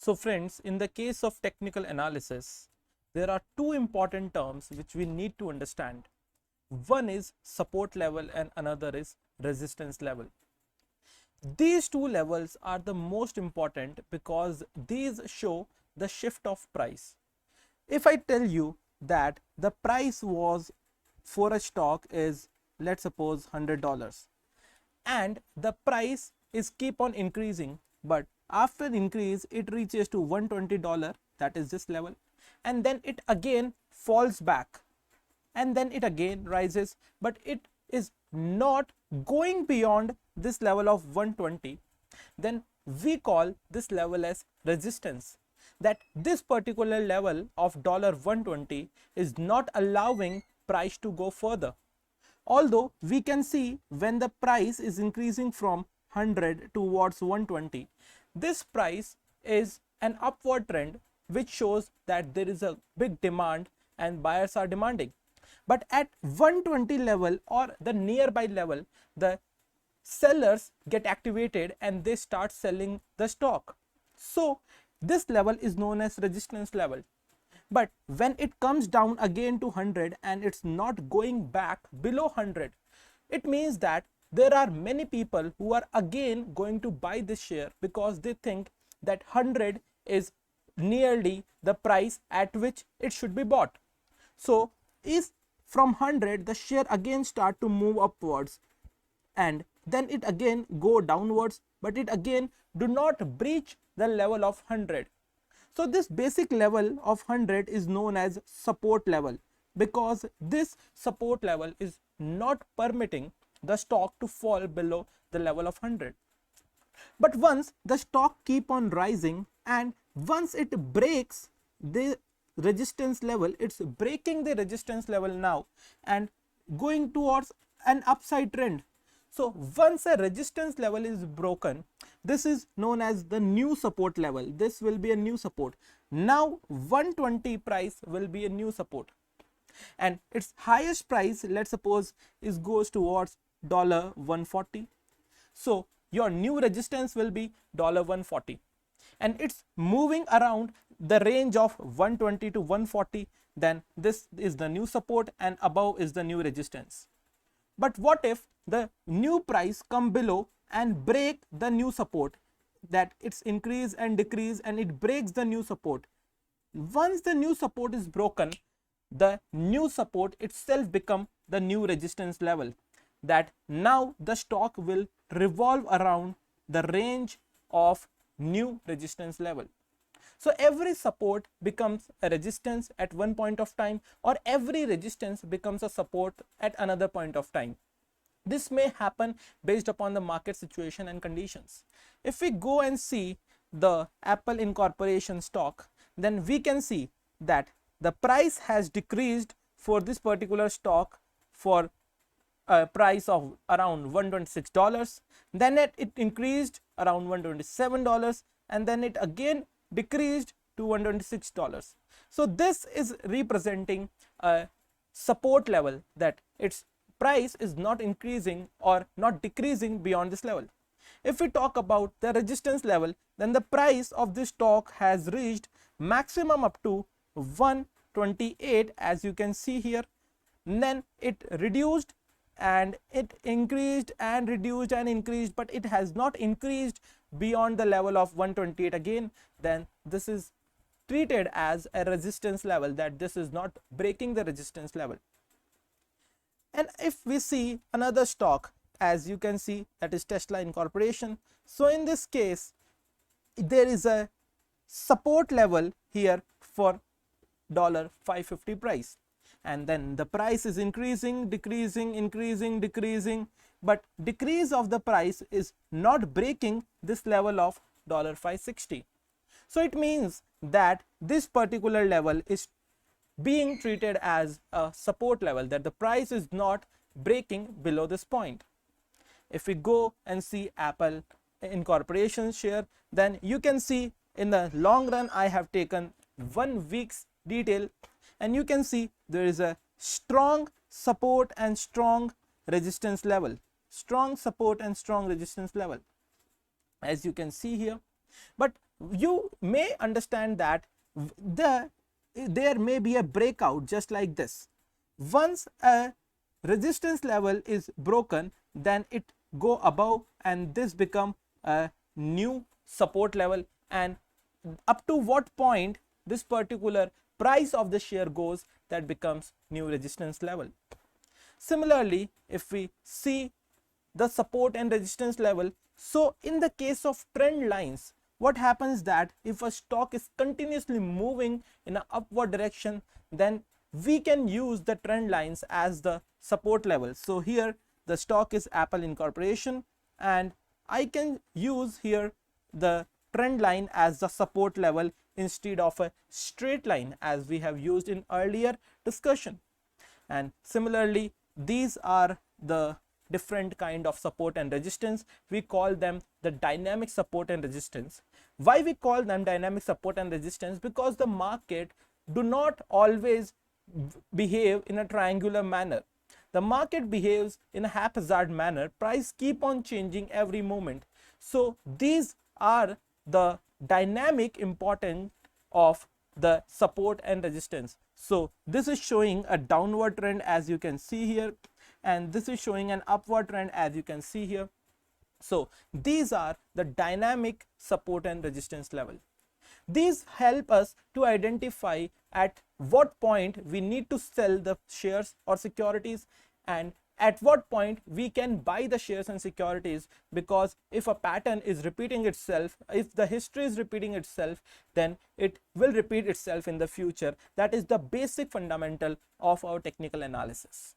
So friends, in the case of technical analysis, there are two important terms which we need to understand. One is support level and another is resistance level. These two levels are the most important because these show the shift of price. If I tell you that the price was for a stock is, let's suppose, $100, and the price is keep on increasing, but after increase it reaches to $120, that is this level, and then it again falls back, and then it again rises, but it is not going beyond this level of 120, then we call this level as resistance. That this particular level of $120 is not allowing price to go further. Although we can see when the price is increasing from 100 towards 120, this price is an upward trend which shows that there is a big demand and buyers are demanding. But at 120 level or the nearby level, the sellers get activated and they start selling the stock. So this level is known as resistance level. But when it comes down again to 100 and it's not going back below 100, it means that there are many people who are again going to buy this share because they think that 100 is nearly the price at which it should be bought. So is from 100 the share again start to move upwards, and then it again go downwards, but it again do not breach the level of 100. So this basic level of 100 is known as support level because this support level is not permitting the stock to fall below the level of 100. But once the stock keep on rising and once it breaks the resistance level, it's breaking the resistance level now and going towards an upside trend. So once a resistance level is broken, this is known as the new support level. This will be a new support. Now 120 price will be a new support, and its highest price, let's suppose, is goes towards $140. So your new resistance will be $140, and it's moving around the range of 120 to 140. Then this is the new support and above is the new resistance. But what if the new price come below and break the new support, that it's increase and decrease and it breaks the new support? Once the new support is broken, the new support itself become the new resistance level, that now the stock will revolve around the range of new resistance level. So every support becomes a resistance at one point of time, or every resistance becomes a support at another point of time. This may happen based upon the market situation and conditions. If we go and see the Apple Incorporation stock, then we can see that the price has decreased for this particular stock for a price of around $126. Then it increased around $127, and then it again decreased to $126. So this is representing a support level, that its price is not increasing or not decreasing beyond this level. If we talk about the resistance level, then the price of this stock has reached maximum up to 128, as you can see here. And then it reduced and it increased and reduced and increased, but it has not increased beyond the level of 128 again. Then this is treated as a resistance level, that this is not breaking the resistance level. And if we see another stock, as you can see, that is Tesla Incorporation. So in this case, there is a support level here for $550 price, and then the price is increasing, decreasing, increasing, decreasing, but decrease of the price is not breaking this level of $560. So it means that this particular level is being treated as a support level, that the price is not breaking below this point. If we go and see Apple Incorporation share, then you can see in the long run I have taken 1 week's detail, and you can see there is a strong support and strong resistance level, strong support and strong resistance level, as you can see here. But you may understand that there may be a breakout just like this. Once a resistance level is broken, then it go above and this become a new support level, and up to what point this particular price of the share goes, that becomes new resistance level. Similarly, if we see the support and resistance level, so in the case of trend lines, what happens that if a stock is continuously moving in an upward direction, then we can use the trend lines as the support level. So here the stock is Apple Incorporation, and I can use here the trend line as the support level instead of a straight line as we have used in earlier discussion. And similarly, these are the different kind of support and resistance. We call them the dynamic support and resistance. Why we call them dynamic support and resistance? Because the market do not always behave in a triangular manner. The market behaves in a haphazard manner. Price keep on changing every moment. So these are the dynamic importance of the support and resistance. So this is showing a downward trend as you can see here, and this is showing an upward trend as you can see here. So these are the dynamic support and resistance level. These help us to identify at what point we need to sell the shares or securities, and at what point we can buy the shares and securities, because if a pattern is repeating itself, if the history is repeating itself, then it will repeat itself in the future. That is the basic fundamental of our technical analysis.